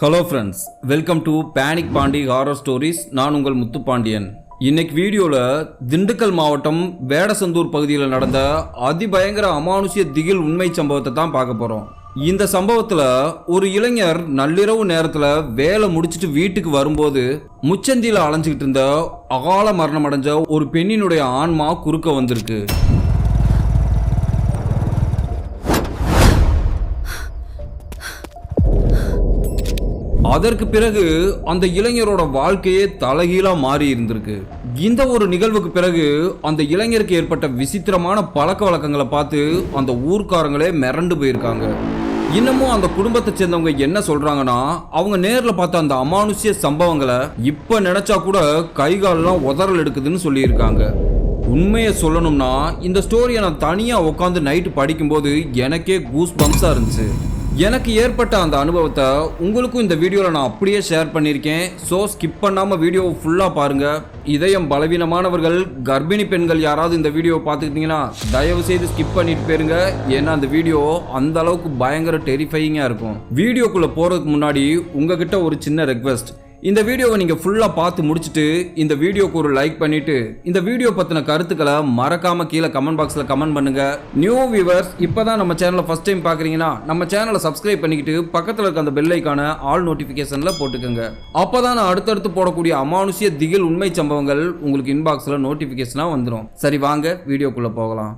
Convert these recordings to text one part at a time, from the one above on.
Hello friends, welcome to panic Pandi horror stories. நான் உங்கள் முத்துப்பாண்டியன். இன்னைக்கு வீடியோவில் திண்டுக்கல் மாவட்டம் வேடசந்தூர் பகுதியில் நடந்த அதிபயங்கர அமானுஷ்ய திகில் உண்மை சம்பவத்தை தான் பார்க்க போகிறோம். இந்த சம்பவத்தில் ஒரு இளைஞர் நள்ளிரவு நேரத்தில் வேலை முடிச்சுட்டு வீட்டுக்கு வரும்போது முச்சந்தியில் அலைஞ்சிக்கிட்டு இருந்த அகால மரணம் அடைஞ்ச ஒரு பெண்ணினுடைய ஆன்மா குறுக்க வந்திருக்கு. அதற்கு பிறகு அந்த இளைஞரோட வாழ்க்கையே தலைகீழா மாறி இருந்திருக்கு. இந்த ஒரு நிகழ்வுக்கு பிறகு அந்த இளைஞருக்கு ஏற்பட்ட விசித்திரமான பழக்க வழக்கங்களை பார்த்து அந்த ஊர்க்காரங்களே மிரண்டு போயிருக்காங்க. இன்னமும் அந்த குடும்பத்தை சேர்ந்தவங்க என்ன சொல்றாங்கன்னா, அவங்க நேர்ல பார்த்த அந்த அமானுஷ்ய சம்பவங்களை இப்ப நினைச்சா கூட கைகாலெல்லாம் உதறல் எடுக்குதுன்னு சொல்லியிருக்காங்க. உண்மையை சொல்லணும்னா இந்த ஸ்டோரியை நான் தனியா உட்காந்து நைட்டு படிக்கும்போது எனக்கே கூஸ் பம்ஸா இருந்துச்சு. எனக்கு ஏற்பட்ட அந்த அனுபவத்தை உங்களுக்கும் இந்த வீடியோவில் நான் அப்படியே ஷேர் பண்ணியிருக்கேன். ஸோ ஸ்கிப் பண்ணாமல் வீடியோவை ஃபுல்லாக பாருங்கள். இதயம் பலவீனமானவர்கள், கர்ப்பிணி பெண்கள் யாராவது இந்த வீடியோவை பார்த்துக்கிட்டிங்கன்னா தயவு செய்து ஸ்கிப் பண்ணிட்டு போயிருங்க. ஏன்னா அந்த வீடியோ அந்த அளவுக்கு பயங்கர டெரிஃபையிங்காக இருக்கும். வீடியோக்குள்ளே போகிறதுக்கு முன்னாடி உங்ககிட்ட ஒரு சின்ன ரெக்வெஸ்ட். இந்த வீடியோவை நீங்கள் ஃபுல்லாக பார்த்து முடிச்சுட்டு இந்த வீடியோக்கு ஒரு லைக் பண்ணிவிட்டு இந்த வீடியோ பற்றின கருத்துக்களை மறக்காமல் கீழே கமெண்ட் பாக்ஸில் கமெண்ட் பண்ணுங்கள். நியூ வியூவர்ஸ் இப்போ தான் நம்ம சேனலை ஃபஸ்ட் டைம் பார்க்குறீங்கன்னா நம்ம சேனலை சப்ஸ்கிரைப் பண்ணிக்கிட்டு பக்கத்தில் இருக்க அந்த பெல் ஐக்கான ஆல் நோட்டிஃபிகேஷனில் போட்டுக்கோங்க. அப்போ தான் நான் அடுத்தடுத்து போடக்கூடிய அமானுஷ்ய திகில் உண்மை சம்பவங்கள் உங்களுக்கு இன்பாக்ஸில் நோட்டிஃபிகேஷனாக வந்துடும். சரி, வாங்க வீடியோக்குள்ளே போகலாம்.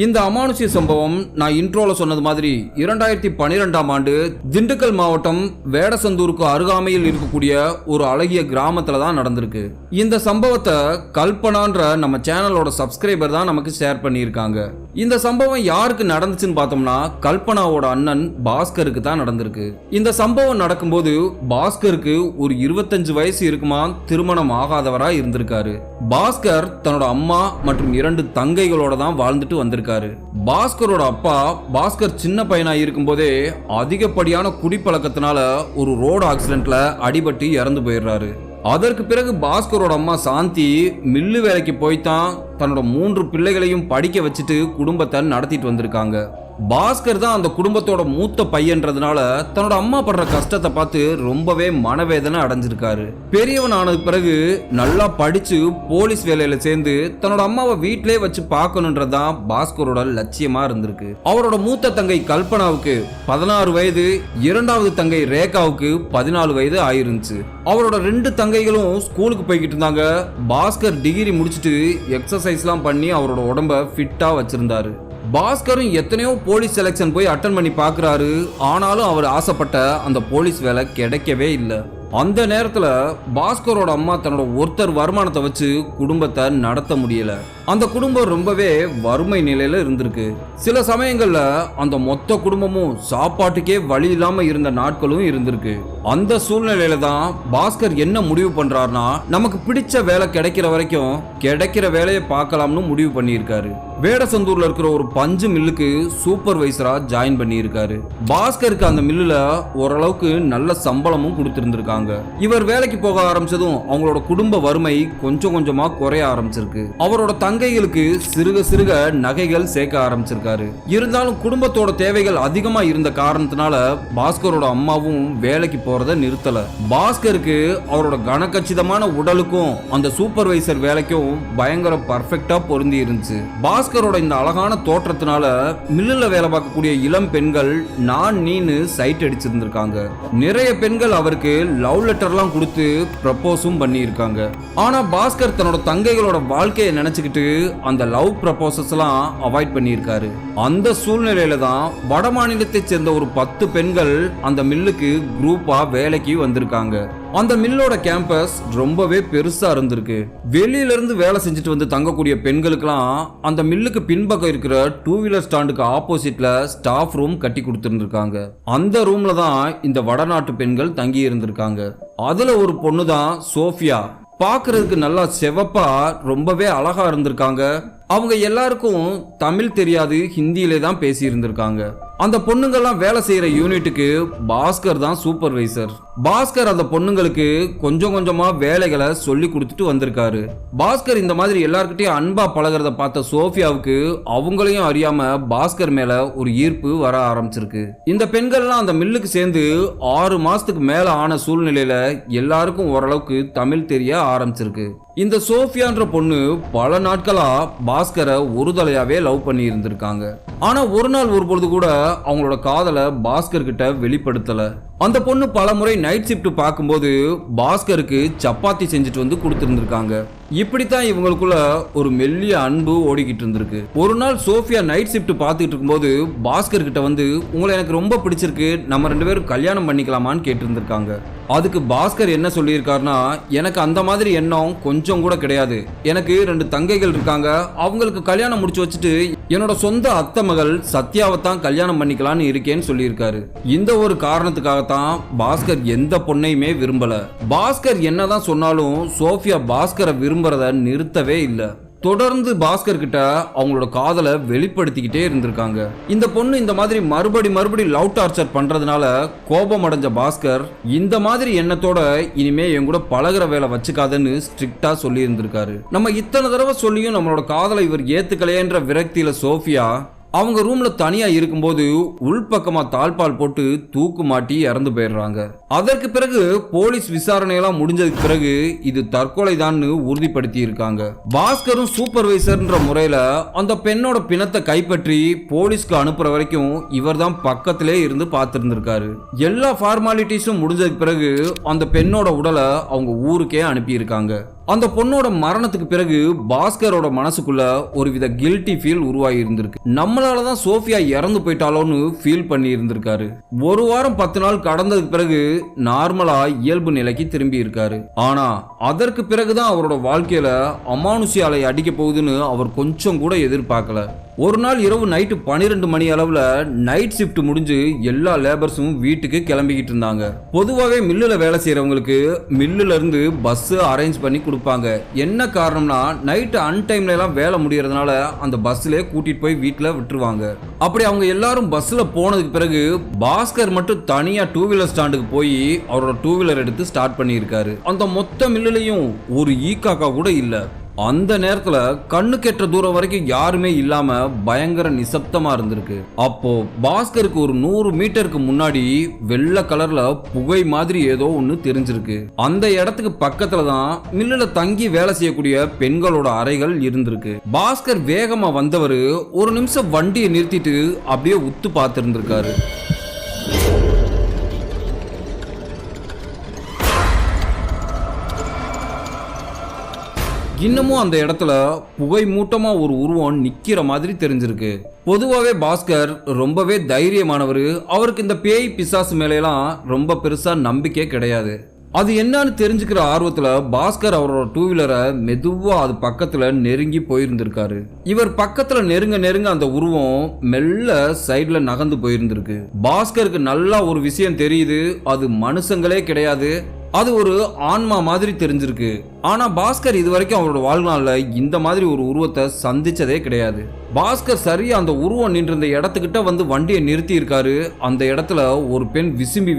இந்த அமானுஷ்ய சம்பவம் நான் இன்ட்ரோல சொன்னது மாதிரி 2012ஆம் ஆண்டு திண்டுக்கல் மாவட்டம் வேடசந்தூருக்கு அருகாமையில் இருக்கக்கூடிய ஒரு அழகிய கிராமத்துல தான் நடந்திருக்கு. இந்த சம்பவத்தை கல்பனான்ற நம்ம சேனலோட சப்ஸ்கிரைபர் தான் நமக்கு ஷேர் பண்ணியிருக்காங்க. இந்த சம்பவம் யாருக்கு நடந்துச்சுன்னு பார்த்தோம்னா கல்பனாவோட அண்ணன் பாஸ்கருக்கு தான் நடந்திருக்கு. இந்த சம்பவம் நடக்கும்போது பாஸ்கருக்கு ஒரு 25 வயசு இருக்குமா, திருமணம் ஆகாதவரா இருந்திருக்காரு. பாஸ்கர் தன்னோட அம்மா மற்றும் 2 தங்கைகளோட தான் வாழ்ந்துட்டு வந்திருக்காரு. பாஸ்கரோட அப்பா பாஸ்கர் சின்ன பையனா இருக்கும் போதே அதிகப்படியான குடிப்பழக்கத்தினால ஒரு ரோடு ஆக்சிடென்ட்ல அடிபட்டு இறந்து போயிடுறாரு. அதற்கு பிறகு பாஸ்கரோட அம்மா சாந்தி மில்லு வேலைக்கு போய்தான் தன்னோட 3 பிள்ளைகளையும் படிக்க வச்சுட்டு குடும்பத்தை நடத்திட்டு வந்திருக்காங்க. பாஸ்கர் தான் அந்த குடும்பத்தோட மூத்த பையன்றதுனால தன்னோட அம்மா படுற கஷ்டத்தை பார்த்து ரொம்பவே மனவேதனை அடைஞ்சிருக்காரு. பெரியவன் ஆனது பிறகு நல்லா படிச்சு போலீஸ் வேலையில சேர்ந்து தன்னோட அம்மாவை வீட்டிலே வச்சு பார்க்கணுன்றதுதான் பாஸ்கரோட லட்சியமா இருந்திருக்கு. அவரோட மூத்த தங்கை கல்பனாவுக்கு 16 வயது, 2வது தங்கை ரேகாவுக்கு 14 வயது ஆயிருந்துச்சு. அவரோட 2 தங்கைகளும் ஸ்கூலுக்கு போய்கிட்டு இருந்தாங்க. பாஸ்கர் டிகிரி முடிச்சுட்டு எக்ஸசைஸ்லாம் பண்ணி அவரோட உடம்ப ஃபிட்டா வச்சிருந்தாரு. பாஸ்கரும் எத்தனையோ போலீஸ் செலக்ஷன் போய் அட்டன் பண்ணி பார்க்குறாரு. ஆனாலும் அவர் ஆசைப்பட்ட அந்த போலீஸ் வேலை கிடைக்கவே இல்லை. அந்த நேரத்தில் பாஸ்கரோட அம்மா தன்னோட ஒருத்தர் வருமானத்தை வச்சு குடும்பத்தை நடத்த முடியல. அந்த குடும்பம் ரொம்பவே வறுமை நிலையில இருந்திருக்கு. சில சமயங்கள்ல அந்த மொத்த குடும்பமும் சாப்பாட்டுக்கே வழி இல்லாம இருந்த நாட்களும் இருந்திருக்கு. அந்த சூழ்நிலையில தான் பாஸ்கர் என்ன முடிவு பண்றாருன்னா, நமக்கு பிடிச்ச வேலை கிடைக்கிற வரைக்கும் கிடைக்கிற வேலையை பார்க்கலாம்னு முடிவு பண்ணியிருக்காரு. வேடசந்தூர்ல இருக்கிற ஒரு பஞ்சு மில்லுக்கு சூப்பர்வைசரா ஜாயின் பண்ணியிருக்காரு. பாஸ்கருக்கு அந்த மில்லுல ஓரளவுக்கு நல்ல சம்பளமும் கொடுத்திருந்திருக்காங்க. இவர் வேலைக்கு போக ஆரம்பிச்சதும் அவங்களோட குடும்ப வறுமை கொஞ்சம் கொஞ்சமா குறைய ஆரம்பிச்சிருக்கு. அவரோட தங்கைகளுக்கு சிறுக சிறுக நகைகள் சேர்க்க ஆரம்பிச்சிருக்காரு. இருந்தாலும் குடும்பத்தோட தேவைகள் அதிகமா இருந்த காரணத்தினால பாஸ்கரோட அம்மாவும் வேலைக்கு போறத நிறுத்தல. பாஸ்கருக்கு அவரோட கனக்கச்சிதமான உடலுக்கும் அந்த சூப்பர்வைசர் வேலைக்கும் பயங்கர பர்ஃபெக்டா பொருந்தி இருந்துச்சு. பாஸ்கரோட இந்த அழகான தோற்றத்தினால மில்லுல வேலை பார்க்கக்கூடிய இளம் பெண்கள் நான் நீன்னு சைட் அடிச்சிருந்திருக்காங்க. நிறைய பெண்கள் அவருக்கு லவ் லெட்டர்லாம் கொடுத்து ப்ரப்போஸும் பண்ணி இருக்காங்க. ஆனா பாஸ்கர் தன்னோட தங்கைகளோட வாழ்க்கையை நினைச்சுக்கிட்டு அந்த லவ் ப்ரப்போசஸ் எல்லாம் அவாய்ட் பண்ணியிருக்காரு. அந்த சூழ்நிலையில தான் வட மாநிலத்தை சேர்ந்த ஒரு 10 பெண்கள் அந்த மில்லுக்கு குரூப்பா வேலைக்கு வந்திருக்காங்க. அந்த மில்லோட கேம்பஸ் ரொம்பவே பெருசா இருந்திருக்கு. வெளியில இருந்து வேலை செஞ்சுட்டு வந்து தங்கக்கூடிய பெண்களுக்கெல்லாம் அந்த மில்லுக்கு பின்பக்கம் இருக்கிற 2 வீலர் ஸ்டாண்டுக்கு ஆப்போசிட்ல ஸ்டாஃப் ரூம் கட்டி கொடுத்துருந்துருக்காங்க. அந்த ரூம்ல தான் இந்த வடநாட்டு பெண்கள் தங்கி இருந்திருக்காங்க. அதுல ஒரு பொண்ணு தான் சோஃபியா. பார்க்கிறதுக்கு நல்லா செவப்பா ரொம்பவே அழகா இருந்திருக்காங்க. அவங்க எல்லாருக்கும் தமிழ் தெரியாது, ஹிந்தியிலே தான் பேசி இருந்திருக்காங்க. அந்த பொண்ணுங்கெல்லாம் வேலை செய்யற யூனிட்டுக்கு பாஸ்கர் தான் சூப்பர்வைசர். பாஸ்கர் அந்த பொண்ணுங்களுக்கு கொஞ்சம் கொஞ்சமா வேலைகளை சொல்லி கொடுத்துட்டு வந்திருக்காரு. பாஸ்கர் இந்த மாதிரி எல்லார்கிட்டயும் அன்பா பழகிறத பார்த்த சோஃபியாவுக்கு அவங்களையும் அறியாம பாஸ்கர் மேல ஒரு ஈர்ப்பு வர ஆரம்பிச்சிருக்கு. இந்த பெண்கள்லாம் அந்த மில்லுக்கு சேர்ந்து 6 மாசத்துக்கு மேல ஆன சூழ்நிலையில எல்லாருக்கும் ஓரளவுக்கு தமிழ் தெரிய ஆரம்பிச்சிருக்கு. இந்த சோஃபியான்ற பொண்ணு பல நாட்களா பாஸ்கரை ஒரு தலையாவே லவ் பண்ணி இருந்திருக்காங்க. ஆனா ஒரு நாள் ஒரு பொழுது கூட அவங்களோட காதலை பாஸ்கர் கிட்ட வெளிப்படுத்தல. அந்த பொண்ணு பல முறை நைட் ஷிஃப்ட் பார்க்கும்போது பாஸ்கருக்கு சப்பாத்தி செஞ்சுட்டு வந்து கொடுத்துருந்துருக்காங்க. இப்படித்தான் இவங்களுக்குள்ள ஒரு மெல்லிய அன்பு ஓடிக்கிட்டு இருந்திருக்கு. ஒரு நாள் சோஃபியா நைட் ஷிஃப்ட் பார்த்துக்கிட்டு இருக்கும்போது பாஸ்கர் கிட்ட வந்து, உங்களை எனக்கு ரொம்ப பிடிச்சிருக்கு, நம்ம 2 பேரும் கல்யாணம் பண்ணிக்கலாமான்னு கேட்டிருந்திருக்காங்க. அதுக்கு பாஸ்கர் என்ன சொல்லியிருக்காருன்னா, எனக்கு அந்த மாதிரி எண்ணம் கொஞ்சம் கூட கிடையாது. எனக்கு 2 தங்கைகள் இருக்காங்க, அவங்களுக்கு கல்யாணம் முடிச்சு வச்சுட்டு என்னோட சொந்த அத்தை மகள் சத்யாவைத்தான் கல்யாணம் பண்ணிக்கலான்னு இருக்கேன்னு சொல்லியிருக்காரு. இந்த ஒரு காரணத்துக்காகத்தான் பாஸ்கர் எந்த பொண்ணையுமே விரும்பல. பாஸ்கர் என்னதான் சொன்னாலும் சோஃபியா பாஸ்கரை விரும்புறத நிறுத்தவே இல்லை. தொடர்ந்து பாஸ்கர் கிட்ட அவங்களோட காதலை வெளிப்படுத்திக்கிட்டே இருந்திருக்காங்க. இந்த பொண்ணு இந்த மாதிரி மறுபடி லவ் டார்ச்சர் பண்றதுனால கோபம் அடைஞ்ச பாஸ்கர் இந்த மாதிரி எண்ணத்தோட இனிமே என் கூட பழகுற வேலை வச்சுக்காதன்னு ஸ்ட்ரிக்டா சொல்லி இருந்திருக்காரு. நம்ம இத்தனை தடவை சொல்லியும் நம்மளோட காதலை இவர் ஏத்துக்கலையன்ற விரக்தியில சோஃபியா அவங்க ரூம்ல தனியா இருக்கும்போது உள்பக்கமா தாழ்பால் போட்டு தூக்கு மாட்டி இறந்து போயிடுறாங்க. அதற்கு பிறகு போலீஸ் விசாரணையெல்லாம் முடிஞ்சதுக்கு பிறகு இது தற்கொலை தான் உறுதிப்படுத்தி இருக்காங்க. பாஸ்கரும் சூப்பர்வைசர்ன்ற முறையில அந்த பெண்ணோட பிணத்தை கைப்பற்றி போலீஸ்க்கு அனுப்புற வரைக்கும் இவர் தான் பக்கத்திலே இருந்து பார்த்திருந்திருக்காரு. எல்லா ஃபார்மாலிட்டிஸும் முடிஞ்சதுக்கு பிறகு அந்த பெண்ணோட உடலை அவங்க ஊருக்கே அனுப்பி இருக்காங்க. அந்த பொண்ணோட மரணத்துக்கு பிறகு பாஸ்கரோட மனசுக்குள்ள ஒருவித கில்ட்டி ஃபீல் உருவாகி இருந்திருக்கு. நம்மளாலதான் சோஃபியா இறந்து போயிட்டாலோன்னு ஃபீல் பண்ணி இருந்திருக்காரு. 1 வாரம் 10 நாள் கடந்ததுக்கு பிறகு நார்மலா இயல்பு நிலைக்கு திரும்பி இருக்காரு. ஆனா அதற்கு பிறகுதான் அவரோட வாழ்க்கையில அமானுஷ்ய அலை அடிக்க போகுதுன்னு அவர் கொஞ்சம் கூட எதிர்பார்க்கல. ஒரு நாள் இரவு நைட்டு 12 மணி அளவுல நைட் ஷிஃப்ட் முடிஞ்சு எல்லா லேபர்ஸும் வீட்டுக்கு கிளம்பிக்கிட்டு இருந்தாங்க. பொதுவாகவே மில்லுல வேலை செய்யறவங்களுக்கு மில்லுல இருந்து பஸ் அரேஞ்ச் பண்ணி கொடுப்பாங்க. என்ன காரணம்னா நைட்டு அன்டைம்ல எல்லாம் வேலை முடியறதுனால அந்த பஸ்ல கூட்டிட்டு போய் வீட்டுல விட்டுருவாங்க. அப்படி அவங்க எல்லாரும் பஸ்ல போனதுக்கு பிறகு பாஸ்கர் மட்டும் தனியா 2 வீலர் ஸ்டாண்டுக்கு போய் அவரோட 2 வீலர் எடுத்து ஸ்டார்ட் பண்ணி இருக்காரு. அந்த மொத்த மில்லுலயும் ஒரு ஈக்காக்கா கூட இல்ல. அந்த நேரத்துல கண்ணு கெட்ட தூரம் வரைக்கும் யாருமே இல்லாம பயங்கர நிசப்தமா இருந்திருக்கு. அப்போ பாஸ்கருக்கு ஒரு 100 மீட்டருக்கு முன்னாடி வெள்ளை கலர்ல புகை மாதிரி ஏதோ ஒண்ணு தெரிஞ்சிருக்கு. அந்த இடத்துக்கு பக்கத்துல தான் மில்லுல தங்கி வேலை செய்யக்கூடிய பெண்களோட அறைகள் இருந்திருக்கு. பாஸ்கர் வேகமா வந்தவரு ஒரு நிமிஷம் வண்டியை நிறுத்திட்டு அப்படியே உத்து பார்த்திருந்திருக்காரு. இன்னமும் அந்த இடத்துல புகை மூட்டமா ஒரு உருவம் நிக்கிற மாதிரி தெரிஞ்சிருக்கு. பொதுவாகவே பாஸ்கர் ரொம்பவே தைரியமானவர். அவருக்கு இந்த பேய் பிசாசு மேலாம் ரொம்ப பெருசா நம்பிக்கை கிடையாது. அது என்னன்னு தெரிஞ்சுக்கிற ஆர்வத்துல பாஸ்கர் அவரோட 2 வீலரை மெதுவா அது பக்கத்துல நெருங்கி போயிருந்திருக்காரு. இவர் பக்கத்துல நெருங்க அந்த உருவம் மெல்ல சைட்ல நகர்ந்து போயிருந்திருக்கு. பாஸ்கருக்கு நல்லா ஒரு விஷயம் தெரியுது, அது மனுஷங்களே கிடையாது, அது ஒரு ஆன்மா மாதிரி தெரிஞ்சிருக்கு. ஆனா பாஸ்கர் இதுவரைக்கும் அவரோட வாழ்நாள்ல இந்த மாதிரி ஒரு உருவத்தை சந்திச்சதே கிடையாது. பாஸ்கர் சரியா அந்த உருவம் நின்றிருந்த இடத்துக்கிட்ட வந்து வண்டியை நிறுத்தி இருக்காரு. அந்த இடத்துல ஒரு பெண்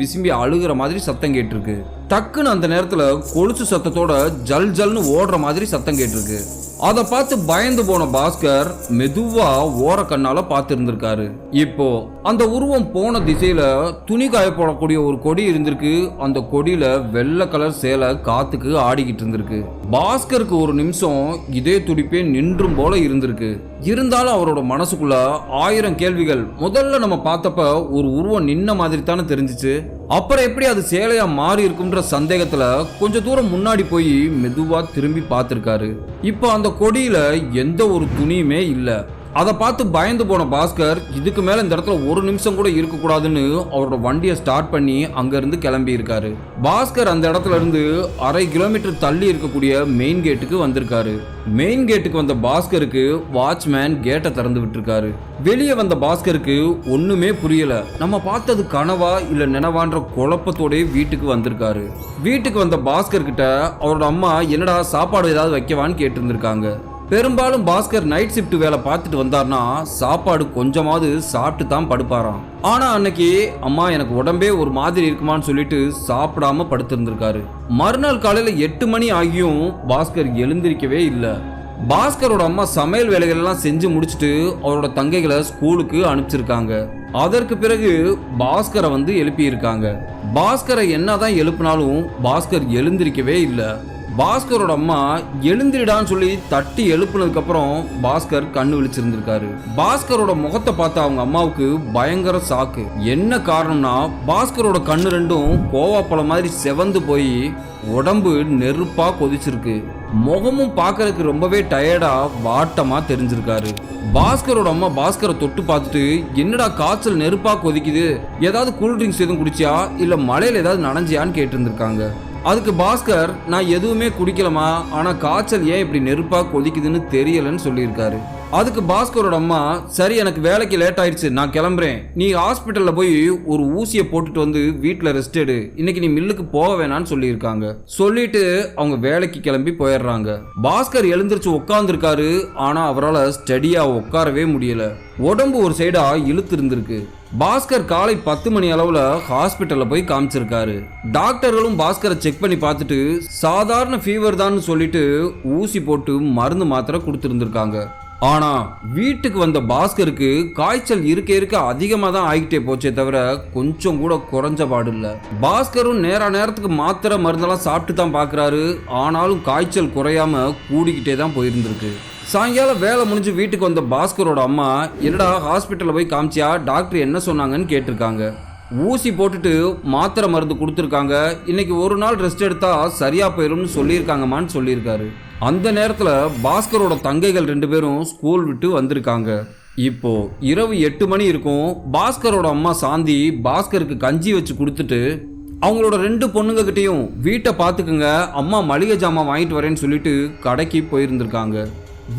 விசும்பி அழுகிற மாதிரி சத்தம் கேட்டிருக்கு. டக்குன்னு அந்த நேரத்துல கொலுசு சத்தத்தோட ஜல் ஜல்னு ஓடுற மாதிரி சத்தம் கேட்டிருக்கு. அதை பார்த்து பயந்து போன பாஸ்கர் மெதுவா ஓர கண்ணால பார்த்து இருந்திருக்காரு. இப்போ அந்த உருவம் போன திசையில துணி காய போடக்கூடிய ஒரு கொடி இருந்திருக்கு. அந்த கொடியில வெள்ளை கலர் சேலை காத்துக்கு ஆடிக்கிட்டு இருந்திருக்கு. பாஸ்கருக்கு ஒரு நிமிஷம் இதே துடிப்பே நின்றும் போல இருந்திருக்கு. இருந்தாலும் அவரோட மனசுக்குள்ள 1000 கேள்விகள். முதல்ல நம்ம பார்த்தப்ப ஒரு உருவம் நின்ன மாதிரி தானே தெரிஞ்சிச்சு, அப்புறம் எப்படி அது சேலையா மாறி இருக்குன்ற சந்தேகத்துல கொஞ்ச தூரம் முன்னாடி போய் மெதுவா திரும்பி பார்த்திருக்காரு. இப்ப அந்த கொடியில எந்த ஒரு துணியுமே இல்ல. அதை பார்த்து பயந்து போன பாஸ்கர் இதுக்கு மேல இந்த இடத்துல ஒரு நிமிஷம் கூட இருக்க கூடாதுன்னு அவரோட வண்டியை ஸ்டார்ட் பண்ணி அங்க இருந்து கிளம்பி இருக்காரு. பாஸ்கர் அந்த இடத்துல இருந்து 1/2 கிலோமீட்டர் தள்ளி இருக்கக்கூடிய மெயின் கேட்டுக்கு வந்திருக்காரு. மெயின் கேட்டுக்கு வந்த பாஸ்கருக்கு வாட்ச்மேன் கேட்டை திறந்து விட்டுருக்காரு. வெளியே வந்த பாஸ்கருக்கு ஒண்ணுமே புரியல. நம்ம பார்த்தது கனவா இல்ல நினைவான்ற குழப்பத்தோட வீட்டுக்கு வந்திருக்காரு. வீட்டுக்கு வந்த பாஸ்கர் கிட்ட அவரோட அம்மா என்னடா சாப்பாடு ஏதாவது வைக்கவான்னு கேட்டு இருந்திருக்காங்க. பெரும்பாலும் பாஸ்கர் நைட் ஷிஃப்ட் வேலை பார்த்துட்டு வந்தார்னா சாப்பாடு கொஞ்சமாவது சாப்பிட்டு தான் படுப்பாராம். ஆனா அன்னைக்கு அம்மா எனக்கு உடம்பே ஒரு மாதிரி இருக்குமான்னு சொல்லிட்டு சாப்பிடாம படுத்திருந்திருக்காரு. மறுநாள் காலையில 8 மணி ஆகியும் பாஸ்கர் எழுந்திருக்கவே இல்லை. பாஸ்கரோட அம்மா சமையல் வேலைகள் எல்லாம் செஞ்சு முடிச்சுட்டு அவரோட தங்கைகளை ஸ்கூலுக்கு அனுப்பிச்சிருக்காங்க. அதற்கு பிறகு பாஸ்கரை வந்து எழுப்பி இருக்காங்க. பாஸ்கரை என்னதான் எழுப்பினாலும் பாஸ்கர் எழுந்திருக்கவே இல்லை. பாஸ்கரோட அம்மா எழுந்திரிடான்னு சொல்லி தட்டி எழுப்புனதுக்கு அப்புறம் பாஸ்கர் கண்ணு விழிச்சிருந்திருக்காரு. பாஸ்கரோட முகத்தை பார்த்த அவங்க அம்மாவுக்கு பயங்கர சாக்கு. என்ன காரணம்னா பாஸ்கரோட கண்ணு ரெண்டும் கோவாப்பழம் மாதிரி செவந்து போய் உடம்பு நெருப்பா கொதிச்சிருக்கு. முகமும் பார்க்கறதுக்கு ரொம்பவே டயர்டா வாட்டமா தெரிஞ்சிருக்காரு. பாஸ்கரோட அம்மா பாஸ்கரை தொட்டு பார்த்துட்டு என்னடா காய்ச்சல் நெருப்பா கொதிக்குது, ஏதாவது கூல்ட்ரிங்க்ஸ் எதுவும் குடிச்சியா இல்ல மழையில ஏதாவது நனைஞ்சியான்னு கேட்டிருந்திருக்காங்க. அதுக்கு பாஸ்கர் நான் எதுவுமே குடிக்கலமா, ஆனா காய்ச்சல் ஏன் இப்படி நெருப்பா கொதிக்குதுன்னு தெரியலன்னு சொல்லியிருக்காரு. அதுக்கு பாஸ்கரோட அம்மா சரி எனக்கு வேலைக்கு லேட் ஆயிடுச்சு நான் கிளம்புறேன், நீ ஹாஸ்பிட்டல்ல போய் ஒரு ஊசியை போட்டுட்டு வந்து வீட்டுல ரெஸ்ட் எடு, இன்னைக்கு நீ மில்லுக்கு போக வேணான்னு சொல்லியிருக்காங்க. சொல்லிட்டு அவங்க வேலைக்கு கிளம்பி போயிடுறாங்க. பாஸ்கர் எழுந்திருச்சு உட்கார்ந்துருக்காரு. ஆனா அவரால் ஸ்டடியா உட்காரவே முடியல. உடம்பு ஒரு சைடா இழுத்து இருந்திருக்கு. பாஸ்கர் காலை 10 மணி அளவுல ஹாஸ்பிட்டல்ல போய் காமிச்சிருக்காரு. டாக்டர்களும் பாஸ்கரை செக் பண்ணி பார்த்துட்டு சாதாரண ஃபீவர் தான் சொல்லிட்டு ஊசி போட்டு மருந்து மாத்திரை கொடுத்துருந்துருக்காங்க. ஆனா வீட்டுக்கு வந்த பாஸ்கருக்கு காய்ச்சல் இருக்க இருக்க அதிகமா தான் ஆகிட்டே போச்சே தவிர கொஞ்சம் கூட குறைஞ்ச பாடு இல்ல. பாஸ்கரும் நேரத்துக்கு மாத்திரை மருந்தெல்லாம் சாப்பிட்டு தான் பாக்குறாரு. ஆனாலும் காய்ச்சல் குறையாம கூடிக்கிட்டே தான் போயிருந்திருக்கு. சாயங்காலம் வேலை முடிஞ்சு வீட்டுக்கு வந்த பாஸ்கரோட அம்மா என்னடா ஹாஸ்பிட்டல்ல போய் காமிச்சியா, டாக்டர் என்ன சொன்னாங்கன்னு கேட்டிருக்காங்க. ஊசி போட்டுட்டு மாத்திரை மருந்து கொடுத்துருக்காங்க, இன்னைக்கு ஒரு நாள் ரெஸ்ட் எடுத்தா சரியா போயிடும்னு சொல்லியிருக்காங்கம்மான்னு சொல்லியிருக்காரு. அந்த நேரத்தில் பாஸ்கரோட தங்கைகள் 2 பேரும் ஸ்கூல் விட்டு வந்திருக்காங்க. இப்போ இரவு 8 மணி இருக்கும். பாஸ்கரோட அம்மா சாந்தி பாஸ்கருக்கு கஞ்சி வச்சு கொடுத்துட்டு அவங்களோட 2 பொண்ணுங்க கிட்டையும் வீட்டை பார்த்துக்குங்க, அம்மா மளிகை ஜாமான் வாங்கிட்டு வரேன்னு சொல்லிட்டு கடைக்கு போயிருந்திருக்காங்க.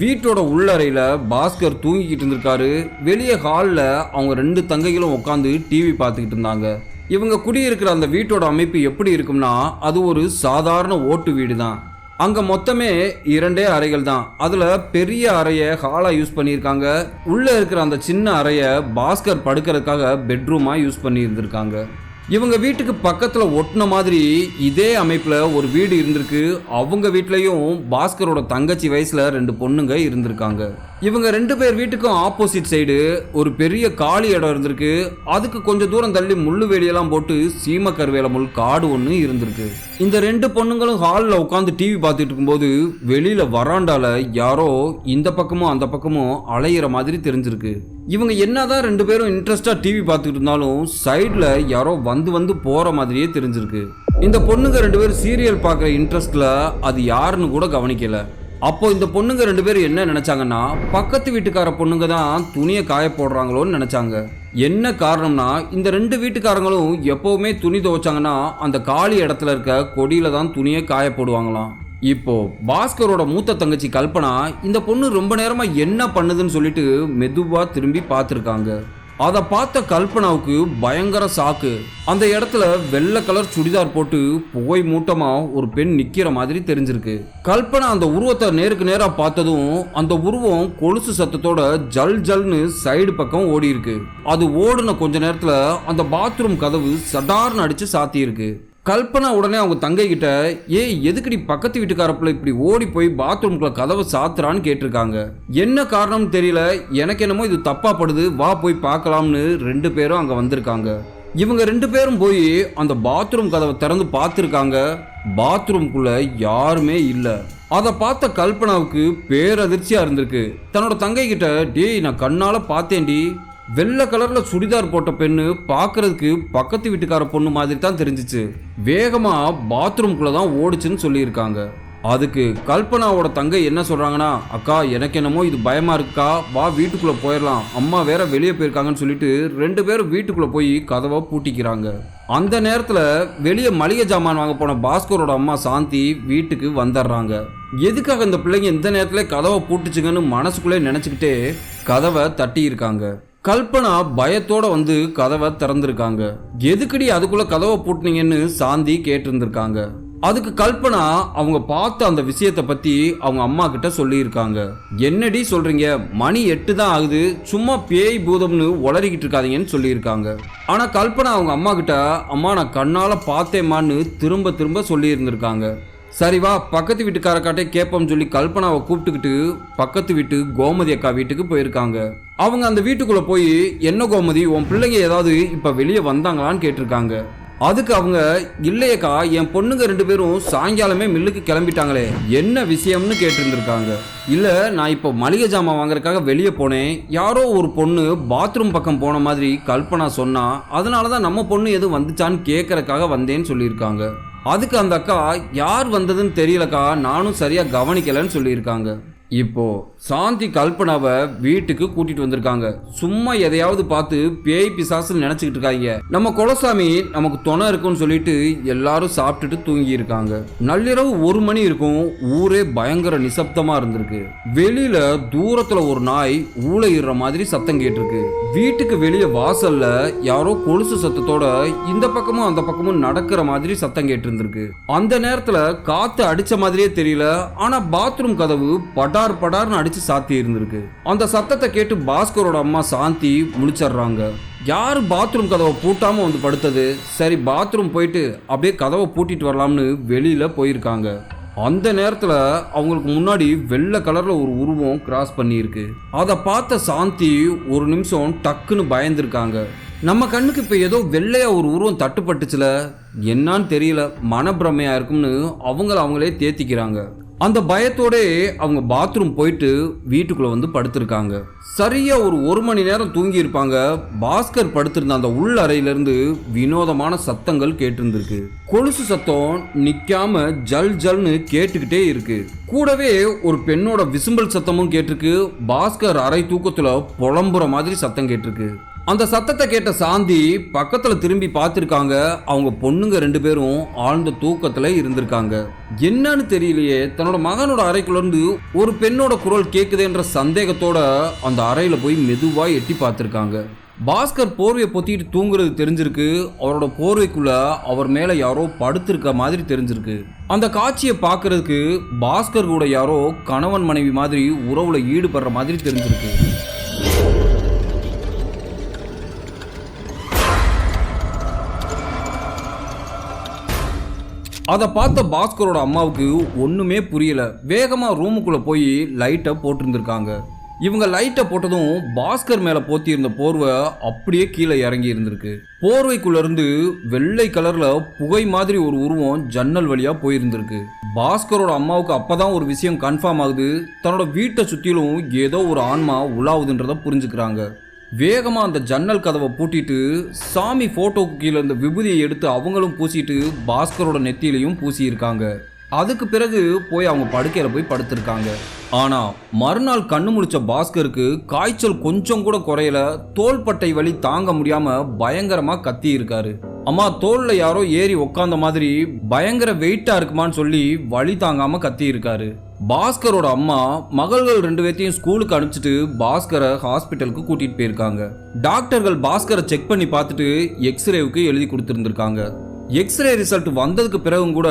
வீட்டோட உள்ளறையில பாஸ்கர் தூங்கிக்கிட்டு இருந்திருக்காரு. வெளியே ஹாலில் அவங்க 2 தங்கைகளும் உட்காந்து டிவி பார்த்துக்கிட்டு இருந்தாங்க. இவங்க குடியிருக்கிற அந்த வீட்டோட அமைப்பு எப்படி இருக்கும்னா அது ஒரு சாதாரண ஓட்டு வீடு தான். அங்க மொத்தமே 2 அறைகள் தான். அதுல பெரிய அறையை ஹாலா யூஸ் பண்ணியிருக்காங்க. உள்ள இருக்கிற அந்த சின்ன அறையை பாஸ்கர் படுக்கிறதுக்காக பெட்ரூமா யூஸ் பண்ணி இருந்திருக்காங்க. இவங்க வீட்டுக்கு பக்கத்துல ஒட்டின மாதிரி இதே அமைப்புல ஒரு வீடு இருந்திருக்கு. அவங்க வீட்லயும் பாஸ்கரோட தங்கச்சி வயசுல 2 பொண்ணுங்க இருந்திருக்காங்க. இவங்க 2 பேர் வீட்டுக்கும் ஆப்போசிட் சைடு ஒரு பெரிய காலி இடம் இருந்திருக்கு. அதுக்கு கொஞ்சம் தூரம் தள்ளி முள்ளு வேலியெல்லாம் போட்டு சீம கருவேல முள் காடு ஒன்று இருந்திருக்கு. இந்த 2 பொண்ணுங்களும் ஹாலில் உட்காந்து டிவி பார்த்துட்டு இருக்கும்போது வெளியில வராண்டால யாரோ இந்த பக்கமும் அந்த பக்கமும் அலையிற மாதிரி தெரிஞ்சிருக்கு. இவங்க என்னதான் 2 பேரும் இன்ட்ரெஸ்டா டிவி பார்த்துட்டு இருந்தாலும் சைட்ல யாரோ வந்து போற மாதிரியே தெரிஞ்சிருக்கு. இந்த பொண்ணுங்க 2 பேரும் சீரியல் பார்க்குற இன்ட்ரெஸ்ட்ல அது யாருன்னு கூட கவனிக்கல. அப்போ இந்த பொண்ணுங்க 2 பேரும் என்ன நினைச்சாங்கன்னா பக்கத்து வீட்டுக்கார பொண்ணுங்க தான் துணியை காய போடுறாங்களோன்னு நினைச்சாங்க. என்ன காரணம்னா இந்த 2 வீட்டுக்காரங்களும் எப்பவுமே துணி துவைச்சாங்கன்னா அந்த காலி இடத்துல இருக்க கொடியில தான் துணியை காய போடுவாங்களாம். இப்போ பாஸ்கரோட மூத்த தங்கச்சி கல்பனா இந்த பொண்ணு ரொம்ப நேரமா என்ன பண்ணுதுன்னு சொல்லிட்டு மெதுவா திரும்பி பார்த்துருக்காங்க. அதை பார்த்த கல்பனாவுக்கு பயங்கர சாக்கு. அந்த இடத்துல வெள்ளை கலர் சுடிதார் போட்டு புகை மூட்டமா ஒரு பெண் நிக்கிற மாதிரி தெரிஞ்சிருக்கு. கல்பனா அந்த உருவத்தை நேருக்கு நேரா பார்த்ததும் அந்த உருவம் கொலுசு சத்தத்தோட ஜல் ஜல்னு சைடு பக்கம் ஓடி இருக்கு. அது ஓடுன கொஞ்ச நேரத்துல அந்த பாத்ரூம் கதவு சடார்னு அடிச்சு சாத்தி இருக்கு. கல்பனா உடனே அவங்க தங்கை கிட்ட எதுக்கடி பக்கத்து வீட்டுக்காரப்புல இப்படி ஓடி போய் பாத்ரூம்குள்ள கதவை சாத்துறான்னு கேட்டிருக்காங்க. என்ன காரணம்னு தெரியல, எனக்கு என்னமோ இது தப்பா படுது, வா போய் பார்க்கலாம்னு 2 பேரும் அங்க வந்திருக்காங்க. இவங்க 2 பேரும் போய் அந்த பாத்ரூம் கதவை திறந்து பார்த்துருக்காங்க. பாத்ரூம்குள்ள யாருமே இல்லை. அதை பார்த்த கல்பனாவுக்கு பேரதிர்ச்சியா இருந்திருக்கு. தன்னோட தங்கை கிட்ட டேய் நான் கண்ணால பார்த்தேன்டி, வெள்ளை கலர்ல சுடிதார் போட்ட பெண்ணு பார்க்கறதுக்கு பக்கத்து வீட்டுக்கார பொண்ணு மாதிரி தான் தெரிஞ்சிச்சு, வேகமா பாத்ரூம்குள்ள தான் ஓடுச்சுன்னு சொல்லியிருக்காங்க. அதுக்கு கல்பனாவோட தங்கை என்ன சொல்றாங்கன்னா, அக்கா எனக்கு என்னமோ இது பயமா இருக்கா, வா வீட்டுக்குள்ள போயிடலாம், அம்மா வேற வெளியே போயிருக்காங்கன்னு சொல்லிட்டு 2 பேரும் வீட்டுக்குள்ள போய் கதவை பூட்டிக்கிறாங்க. அந்த நேரத்துல வெளியே மளிகை ஜாமான் வாங்க போன பாஸ்கரோட அம்மா சாந்தி வீட்டுக்கு வந்துடுறாங்க. எதுக்காக இந்த பிள்ளைங்க இந்த நேரத்துல கதவை பூட்டுச்சுங்கன்னு மனசுக்குள்ளே நினைச்சுக்கிட்டே கதவை தட்டி இருக்காங்க. கல்பனா பயத்தோட வந்து கதவை திறந்திருக்காங்க. எதுக்கடி அதுக்குள்ள கதவை பூட்டினீங்கன்னு சாந்தி கேட்டிருந்திருக்காங்க. அதுக்கு கல்பனா அவங்க பார்த்த அந்த விஷயத்தை பத்தி அவங்க அம்மா கிட்ட சொல்லியிருக்காங்க. என்னடி சொல்றீங்க, மணி 8 தான் ஆகுது, சும்மா பேய் பூதம்னு உளறிக்கிட்டு இருக்காதீங்கன்னு சொல்லியிருக்காங்க. ஆனா கல்பனா அவங்க அம்மா கிட்ட, அம்மா நான் கண்ணால பார்த்தேம்மான்னு திரும்ப திரும்ப சொல்லி இருந்திருக்காங்க. சரி வா பக்கத்து வீட்டுக்காரக்காட்டே கேட்போம்னு சொல்லி கல்பனாவை கூப்பிட்டுக்கிட்டு பக்கத்து வீட்டு கோமதி அக்கா வீட்டுக்கு போயிருக்காங்க. அவங்க அந்த வீட்டுக்குள்ள போய், என்ன கோமதி உன் பிள்ளைங்க ஏதாவது இப்ப வெளியே வந்தாங்களான்னு கேட்டிருக்காங்க. அதுக்கு அவங்க, இல்லையக்கா என் பொண்ணுங்க 2 பேரும் சாயங்காலமே மில்லுக்கு கிளம்பிட்டாங்களே, என்ன விஷயம்னு கேட்டிருந்திருக்காங்க. இல்லை நான் இப்போ மளிகை ஜாமான் வாங்குறதுக்காக வெளியே போனேன், யாரோ ஒரு பொண்ணு பாத்ரூம் பக்கம் போன மாதிரி கல்பனா சொன்னா, அதனால தான் நம்ம பொண்ணு எதுவும் வந்துச்சான்னு கேட்கறதுக்காக வந்தேன்னு சொல்லியிருக்காங்க. அதுக்கு அந்த அக்கா, யார் வந்ததுன்னு தெரியலக்கா, நானும் சரியா கவனிக்கலன்னு சொல்லியிருக்காங்க. இப்போ சாந்தி கல்பனாவை வீட்டுக்கு கூட்டிட்டு வந்திருக்காங்க. சும்மா எதையாவது பார்த்து பேய் பிசாசுன்னு நினைச்சுக்கிட்டு இருக்காங்க. நம்ம குலசாமி நமக்கு துணை இருக்குன்னு சொல்லிட்டு எல்லாரும் சாப்பிட்டுட்டு தூங்கி இருக்காங்க. நள்ளிரவு 1 மணி இருக்கும். ஊரே பயங்கர நிசப்தமா இருந்திருக்கு. வெளியில தூரத்துல ஒரு நாய் ஊளையிடுற மாதிரி சத்தம் கேட்டிருக்கு. வீட்டுக்கு வெளியே வாசல்ல யாரோ கொலுசு சத்தத்தோட இந்த பக்கமும் அந்த பக்கமும் நடக்கிற மாதிரி சத்தம் கேட்டு இருந்திருக்கு. அந்த நேரத்துல காத்து அடிச்ச மாதிரியே தெரியல, ஆனா பாத்ரூம் கதவு படார்னு அடிச்சு சாத்தி இருந்திருக்கு. அந்த சத்தத்தை கேட்டு பாஸ்கரோட அம்மா சாந்தி முழிச்சிடுறாங்க. யாரு பாத்ரூம் கதவை பூட்டாம வந்து படுத்தது, சரி பாத்ரூம் போயிட்டு அப்படியே கதவை பூட்டிட்டு வரலாம்னு வெளியில போயிருக்காங்க. அந்த நேரத்துல அவங்களுக்கு முன்னாடி வெள்ளை கலர்ல ஒரு உருவம் கிராஸ் பண்ணியிருக்கு. அதை பார்த்த சாந்தி ஒரு நிமிஷம் டக்குன்னு பயந்துருக்காங்க. நம்ம கண்ணுக்கு இப்ப ஏதோ வெள்ளையா ஒரு உருவம் தட்டுப்பட்டுச்சுல, என்னான்னு தெரியல, மனப்பிரமையா இருக்கும்னு அவங்களே தேத்திக்கிறாங்க. அந்த பயத்தோட அவங்க பாத்ரூம் போயிட்டு வீட்டுக்குள்ள வந்து படுத்திருக்காங்க. சரியா ஒரு 1 மணி நேரம் தூங்கி இருப்பாங்க. பாஸ்கர் படுத்திருந்த அந்த உள் அறையிலிருந்து வினோதமான சத்தங்கள் கேட்டிருந்திருக்கு. கொலுசு சத்தம் நிக்காம ஜல் ஜல்னு கேட்டுக்கிட்டே இருக்கு. கூடவே ஒரு பெண்ணோட விசும்பல் சத்தமும் கேட்டிருக்கு. பாஸ்கர் அறை தூக்கத்துல புலம்புற மாதிரி சத்தம் கேட்டிருக்கு. அந்த சத்தத்தை கேட்ட சாந்தி பக்கத்துல திரும்பி பார்த்திருக்காங்க. அவங்க பொண்ணுங்க 2 பேரும் ஆழ்ந்த தூக்கத்துல இருந்திருக்காங்க. என்னன்னு தெரியலையே, தன்னோட மகனோட அறைக்குள்ள இருந்து ஒரு பெண்ணோட குரல் கேக்குதுன்ற சந்தேகத்தோட அந்த அறையில போய் மெதுவா எட்டி பார்த்திருக்காங்க. பாஸ்கர் போர்வையை பொத்திட்டு தூங்குறது தெரிஞ்சிருக்கு. அவரோட போர்வைக்குள்ள அவர் மேல யாரோ படுத்திருக்க மாதிரி தெரிஞ்சிருக்கு. அந்த காட்சியை பார்க்கறதுக்கு பாஸ்கர் கூட யாரோ கணவன் மனைவி மாதிரி உறவுல ஈடுபடுற மாதிரி தெரிஞ்சிருக்கு. அதை பார்த்த பாஸ்கரோட அம்மாவுக்கு ஒண்ணுமே புரியல. வேகமா ரூமுக்குள்ள போய் லைட்டை போட்டிருந்திருக்காங்க. இவங்க லைட்டை போட்டதும் பாஸ்கர் மேல போத்தி இருந்த போர்வை அப்படியே கீழே இறங்கி இருந்திருக்கு. போர்வைக்குள்ள இருந்து வெள்ளை கலர்ல புகை மாதிரி ஒரு உருவம் ஜன்னல் வழியா போயிருந்திருக்கு. பாஸ்கரோட அம்மாவுக்கு அப்பதான் ஒரு விஷயம் கன்ஃபார்ம் ஆகுது. தன்னோட வீட்டை சுத்திலும் ஏதோ ஒரு ஆன்மா உலாவுதுன்றத புரிஞ்சுக்கிறாங்க. வேகமா அந்த ஜன்னல் கதவை பூட்டிட்டு சாமி போட்டோக்கு கீழே இந்த விபூதியை எடுத்து அவங்களும் பூசிட்டு பாஸ்கரோட நெத்தியிலையும் பூசி இருக்காங்க. அதுக்கு பிறகு போய் அவங்க படுக்கையில போய் படுத்திருக்காங்க. ஆனா மறுநாள் கண்ணு முழிச்ச பாஸ்கருக்கு காய்ச்சல் கொஞ்சம் கூட குறையல. தோள்பட்டை வலி தாங்க முடியாம பயங்கரமா கத்தி இருக்காரு. அம்மா தோல்ல யாரோ ஏறி உக்காந்த மாதிரி பயங்கர வெயிட்டா இருக்குமான்னு சொல்லி வலி தாங்காம கத்தி இருக்காரு. பாஸ்கரோட அம்மா மகள்கள் 2 பேர்த்தையும் ஸ்கூலுக்கு அனுப்பிச்சிட்டு பாஸ்கரை ஹாஸ்பிட்டலுக்கு கூட்டிட்டு போயிருக்காங்க. டாக்டர்கள் பாஸ்கரை செக் பண்ணி பார்த்துட்டு எக்ஸ்ரேவுக்கு எழுதி கொடுத்துருந்துருக்காங்க. எக்ஸ்ரே ரிசல்ட் வந்ததுக்கு பிறகும் கூட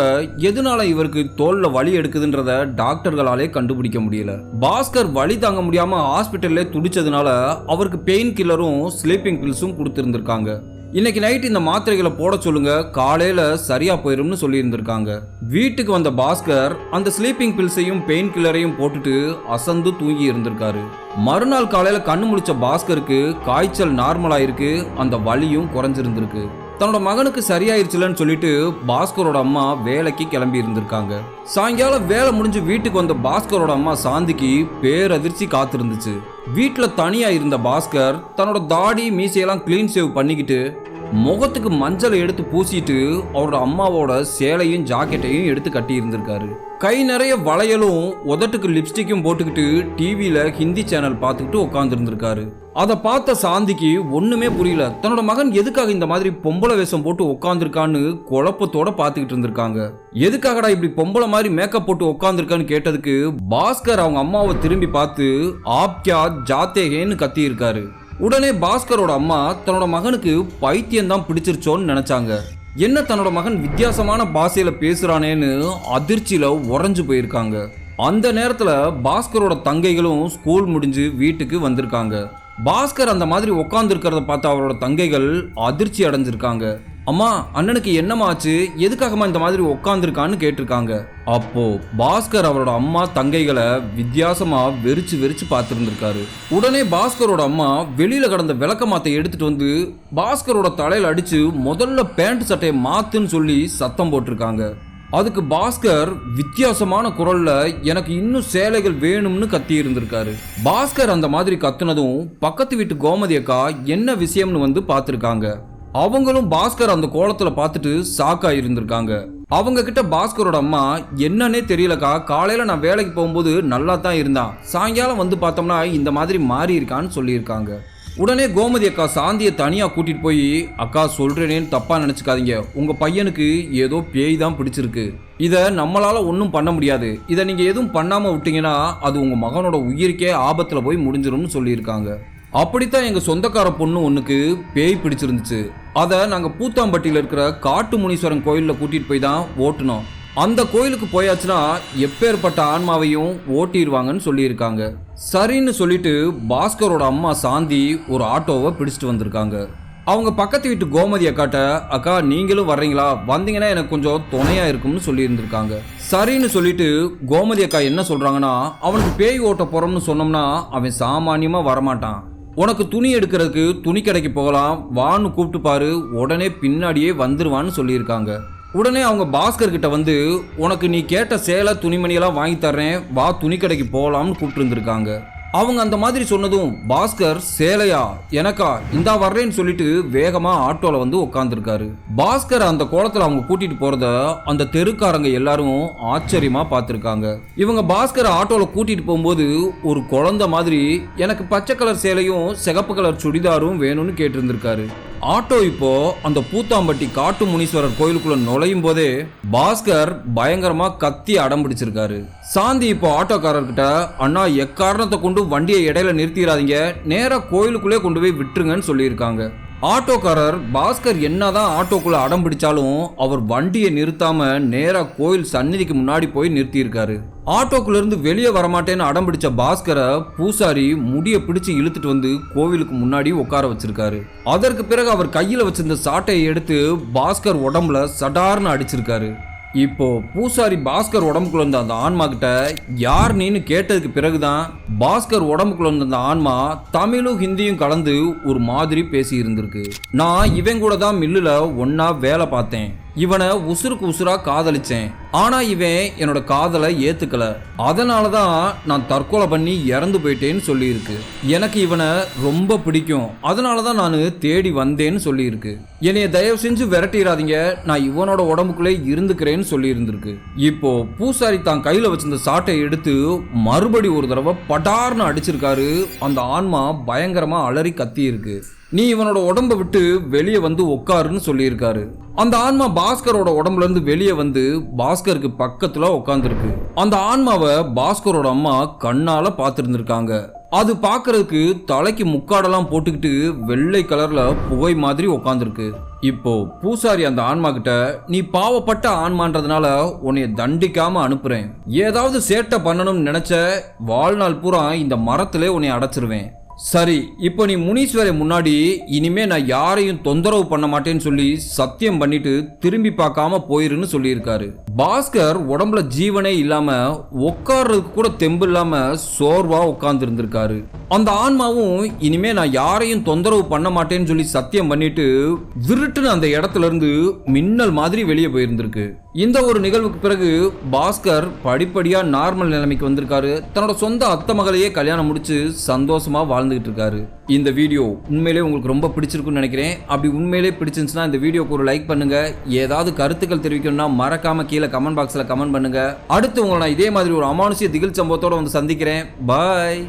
எதனால இவருக்கு தோல்ல வலி எடுக்குதுன்றத டாக்டர்களாலே கண்டுபிடிக்க முடியல. பாஸ்கர் வலி தாங்க முடியாம ஹாஸ்பிட்டல்ல துடிச்சதுனால அவருக்கு பெயின் கில்லரும் ஸ்லீப்பிங் பில்ஸும் கொடுத்துருந்துருக்காங்க. இன்னைக்கு நைட் இந்த மாத்திரைகளை போட சொல்லுங்க, காலையில சரியா போயிரும்னு சொல்லி இருந்திருக்காங்க. வீட்டுக்கு வந்த பாஸ்கர் அந்த ஸ்லீப்பிங் பில்ஸையும் பெயின் கில்லரையும் போட்டுட்டு அசந்து தூங்கி இருந்திருக்காரு. மறுநாள் காலையில கண்ணு முழிச்ச பாஸ்கருக்கு காய்ச்சல் நார்மலா இருக்கு, அந்த வலியும் குறைஞ்சிருந்திருக்கு. தன்னோட மகனுக்கு சரியாயிருச்சுலன்னு சொல்லிட்டு பாஸ்கரோட அம்மா வேலைக்கு கிளம்பி இருந்திருக்காங்க. சாயங்காலம் வேலை முடிஞ்சு வீட்டுக்கு வந்த பாஸ்கரோட அம்மா சாந்திக்கு பேரதிர்ச்சி காத்திருந்துச்சு. வீட்டுல தனியா இருந்த பாஸ்கர் தன்னோட தாடி மீசையெல்லாம் கிளீன் சேவ் பண்ணிக்கிட்டு, முகத்துக்கு மஞ்சளை எடுத்து பூசிட்டு அவரோட அம்மாவோட சேலையும் ஜாக்கெட்டையும் எடுத்து கட்டி இருந்திருக்காரு. கை நிறைய வளையலும் உதட்டுக்கு லிப்ஸ்டிக்கும் போட்டுக்கிட்டு டிவியில ஹிந்தி சேனல் பார்த்துக்கிட்டு உட்கார்ந்து இருந்திருக்காரு. அதை பார்த்த சாந்திக்கு ஒண்ணுமே புரியல. தன்னோட மகன் எதுக்காக இந்த மாதிரி பொம்பளை வேஷம் போட்டு உட்காந்துருக்கான்னு குழப்பத்தோட பார்த்துக்கிட்டு இருந்திருக்காங்க. எதுக்காகடா இப்படி பொம்பளை மாதிரி மேக்கப் போட்டு உட்காந்துருக்கான்னு கேட்டதுக்கு பாஸ்கர் அவங்க அம்மாவை திரும்பி பார்த்து ஆப்கியா ஜாத்தேகேன்னு கத்தி இருக்காரு. உடனே பாஸ்கரோட அம்மா தன்னோட மகனுக்கு பைத்தியம் தான் பிடிச்சிருச்சோன்னு நினைச்சாங்க. என்ன தன்னோட மகன் வித்தியாசமான பாஷையில பேசுறானேன்னு அதிர்ச்சியில உறைஞ்சு போயிருக்காங்க. அந்த நேரத்துல பாஸ்கரோட தங்கைகளும் ஸ்கூல் முடிஞ்சு வீட்டுக்கு வந்திருக்காங்க. பாஸ்கர் அந்த மாதிரி உட்கார்ந்து இருக்கிறத பார்த்து அவரோட தங்கைகள் அதிர்ச்சி அடைஞ்சிருக்காங்க. அம்மா, அண்ணனுக்கு என்னமாச்சு, எதுக்காகமா இந்த மாதிரி உட்காந்துருக்கான்னு கேட்டிருக்காங்க. அப்போ பாஸ்கர் அவரோட அம்மா தங்கைகளை வித்தியாசமா வெறிச்சு வெறிச்சு பார்த்துருந்துருக்காரு. உடனே பாஸ்கரோட அம்மா வெளியில கடந்த விளக்கமாத்தை எடுத்துட்டு வந்து பாஸ்கரோட தலையில அடிச்சு முதல்ல பேண்ட் சட்டையை மாத்துன்னு சொல்லி சத்தம் போட்டிருக்காங்க. அதுக்கு பாஸ்கர் வித்தியாசமான குரல்ல எனக்கு இன்னும் சேலைகள் வேணும்னு கத்தி இருந்திருக்காரு. பாஸ்கர் அந்த மாதிரி கத்துனதும் பக்கத்து வீட்டு கோமதி அக்கா என்ன விஷயம்னு வந்து பார்த்துருக்காங்க. அவங்களும் பாஸ்கர் அந்த கோலத்துல பார்த்துட்டு ஷாக்கா இருந்திருக்காங்க. அவங்க கிட்ட பாஸ்கரோட அம்மா என்னன்னே தெரியலக்கா, காலையில நான் வேலைக்கு போகும்போது நல்லா தான் இருந்தான், சாயங்காலம் வந்து பார்த்தோம்னா இந்த மாதிரி மாறி இருக்கான்னு சொல்லியிருக்காங்க. உடனே கோமதி அக்கா சாந்தியை தனியா கூட்டிட்டு போய், அக்கா சொல்றேனேன்னு தப்பா நினைச்சுக்காதீங்க, உங்க பையனுக்கு ஏதோ பேய் தான் பிடிச்சிருக்கு, இதை நம்மளால ஒன்றும் பண்ண முடியாது, இதை நீங்க எதுவும் பண்ணாம விட்டீங்கன்னா அது உங்க மகனோட உயிருக்கே ஆபத்துல போய் முடிஞ்சிரும்னு சொல்லியிருக்காங்க. அப்படித்தான் எங்க சொந்தக்கார பொண்ணு ஒண்ணுக்கு பேய் பிடிச்சிருந்துச்சு. அதை நாங்க பூத்தாம்பட்டியில இருக்கிற காட்டு முனீஸ்வரன் கோயில்ல கூட்டிட்டு போய் தான் ஓட்டுனோம். அந்த கோயிலுக்கு போயாச்சுன்னா எப்பேற்பட்ட ஆன்மாவையும் ஓட்டிடுவாங்கன்னு சொல்லியிருக்காங்க. சரின்னு சொல்லிட்டு பாஸ்கரோட அம்மா சாந்தி ஒரு ஆட்டோவை பிடிச்சிட்டு வந்திருக்காங்க. அவங்க பக்கத்து வீட்டு கோமதி அக்காட்ட, அக்கா நீங்களும் வர்றீங்களா, வந்தீங்கன்னா எனக்கு கொஞ்சம் துணையா இருக்கும்னு சொல்லி இருந்திருக்காங்க. சரின்னு சொல்லிட்டு கோமதி அக்கா என்ன சொல்றாங்கன்னா, அவனுக்கு பேய் ஓட்ட போறோம்னு சொன்னோம்னா அவன் சாமானியமா வரமாட்டான், உனக்கு துணி எடுக்கிறதுக்கு துணி கடைக்கு போகலாம் வான்னு கூப்பிட்டு பாரு, உடனே பின்னாடியே வந்துருவான்னு சொல்லியிருக்காங்க. உடனே அவங்க பாஸ்கர் கிட்ட வந்து, உனக்கு நீ கேட்ட சேலை துணிமணியெல்லாம் வாங்கி தர்றேன், வா துணி கடைக்கு போகலாம்னு கூப்பிட்டு இருந்திருக்காங்க. அவங்க அந்த மாதிரி சொன்னதும் பாஸ்கர் சேலையா எனக்கா இந்தா வர்றேன்னு சொல்லிட்டு வேகமா ஆட்டோல வந்து உட்காந்துருக்காரு. பாஸ்கர் அந்த கோலத்துல அவங்க கூட்டிட்டு போறத அந்த தெருக்காரங்க எல்லாரும் ஆச்சரியமா பார்த்திருக்காங்க. இவங்க பாஸ்கர் ஆட்டோல கூட்டிட்டு போகும்போது ஒரு குழந்தை மாதிரி எனக்கு பச்சை கலர் சேலையும் சிகப்பு கலர் சுடிதாரும் வேணும்னு கேட்டிருந்திருக்காரு. ஆட்டோ இப்போ அந்த பூத்தாம்பட்டி காட்டு முனீஸ்வரர் கோயிலுக்குள்ள நுழையும் போதே பாஸ்கர் பயங்கரமா கத்தி அடம் பிடிச்சிருக்காரு. சாந்தி இப்போ ஆட்டோக்காரர்கிட்ட, அண்ணா எக்காரணத்தை கொண்டு வண்டியை இடையில நிறுத்திடாதீங்க, நேரா கோயிலுக்குள்ளே கொண்டு போய் விட்டுருங்கன்னு சொல்லியிருக்காங்க. ஆட்டோக்காரர் பாஸ்கர் என்னதான் ஆட்டோக்குள்ள அடம் பிடிச்சாலும் அவர் வண்டியை நிறுத்தாம நேரா கோயில் சந்நிதிக்கு முன்னாடி போய் நிறுத்தியிருக்காரு. ஆட்டோக்குள்ள இருந்து வெளியே வரமாட்டேன்னு அடம் பிடிச்ச பாஸ்கரை பூசாரி முடிய பிடிச்சு இழுத்துட்டு வந்து கோவிலுக்கு முன்னாடி உட்கார வச்சிருக்காரு. அதற்கு பிறகு அவர் கையில வச்சிருந்த சாட்டையை எடுத்து பாஸ்கர் உடம்புல சடார்னு அடிச்சிருக்காரு. இப்போ பூசாரி பாஸ்கர் உடம்புக்குள்ள இருந்த அந்த ஆன்மா கிட்ட யார் நீன்னு கேட்டதுக்கு பிறகுதான் பாஸ்கர் உடம்புக்குள்ள இருந்த அந்த ஆன்மா தமிழும் ஹிந்தியும் கலந்து ஒரு மாதிரி பேசி இருந்திருக்கு. நான் இவன் கூட தான் மில்லுல ஒன்னா வேலை பார்த்தேன், இவனை உசுருக்கு உசுரா காதலிச்சேன், ஆனா இவன் என்னோட காதலை ஏத்துக்கல, அதனாலதான் நான் தற்கொலை பண்ணி இறந்து போயிட்டேன்னு சொல்லியிருக்கு. எனக்கு இவனை ரொம்ப பிடிக்கும், அதனாலதான் நான் தேடி வந்தேன்னு சொல்லியிருக்கு. என்னைய தயவு செஞ்சு விரட்டிடாதீங்க, நான் இவனோட உடம்புக்குள்ளே இருந்துக்கிறேன்னு சொல்லி இருந்திருக்கு. இப்போ பூசாரி தான் கையில வச்சிருந்த சாட்டை எடுத்து மறுபடி ஒரு தடவை படார்னு அடிச்சிருக்காரு. அந்த ஆன்மா பயங்கரமா அலறி கத்தி இருக்கு. நீ இவனோட உடம்ப விட்டு வெளியே வந்து உட்காருன்னு சொல்லியிருக்காரு. அந்த ஆன்மா பாஸ்கரோட உடம்புல இருந்து வெளியே வந்து பாஸ்கருக்கு பக்கத்துல உட்காந்துருக்கு. அந்த ஆன்மாவை பாஸ்கரோட அம்மா கண்ணால பார்த்துருந்துருக்காங்க. அது பார்க்கறதுக்கு தலைக்கு முக்காடெல்லாம் போட்டுக்கிட்டு வெள்ளை கலர்ல புகை மாதிரி உட்காந்துருக்கு. இப்போ பூசாரி அந்த ஆன்மா கிட்ட, நீ பாவப்பட்ட ஆன்மான்றதுனால உன்னைய தண்டிக்காம அனுப்புறேன், ஏதாவது சேட்டை பண்ணணும்னு நினைச்ச வாழ்நாள் பூரா இந்த மரத்திலே உன்னை அடைச்சிருவேன். சரி, இப்போ நீ முனீஸ்வரை முன்னாடி இனிமே நான் யாரையும் தொந்தரவு பண்ண மாட்டேன்னு சொல்லி சத்தியம் பண்ணிட்டு திரும்பி பார்க்காம போயிருன்னு சொல்லியிருக்காரு. பாஸ்கர் உடம்புல ஜீவனே இல்லாம உட்கார்றதுக்கு கூட தெம்பு இல்லாம சோர்வா உட்கார்ந்து இருந்திருக்காரு. அந்த ஆன்மாவும் இனிமே நான் யாரையும் தொந்தரவு பண்ண மாட்டேன்னு சொல்லி சத்தியம் பண்ணிட்டு விருட்டுன்னு அந்த இடத்துல இருந்து மின்னல் மாதிரி வெளியே போயிருந்திருக்கு. இந்த ஒரு நிகழ்வுக்கு பிறகு பாஸ்கர் படிப்படியா நார்மல் நிலைமைக்கு வந்திருக்காரு. தன்னோட சொந்த அத்தை மகளையே கல்யாணம் முடிச்சு சந்தோஷமா வாழ்ந்துகிட்டு இருக்காரு. இந்த வீடியோ உண்மையிலே உங்களுக்கு ரொம்ப பிடிச்சிருக்குன்னு நினைக்கிறேன். அப்படி உண்மையிலே பிடிச்சிருந்துச்சுன்னா இந்த வீடியோக்கு ஒரு லைக் பண்ணுங்க. ஏதாவது கருத்துக்கள் தெரிவிக்கணும்னா மறக்காம கீழே கமெண்ட் பாக்ஸ்ல கமெண்ட் பண்ணுங்க. அடுத்து உங்களை நான் இதே மாதிரி ஒரு அமானுஷ்ய திகில் சம்பவத்தோட வந்து சந்திக்கிறேன். பாய்.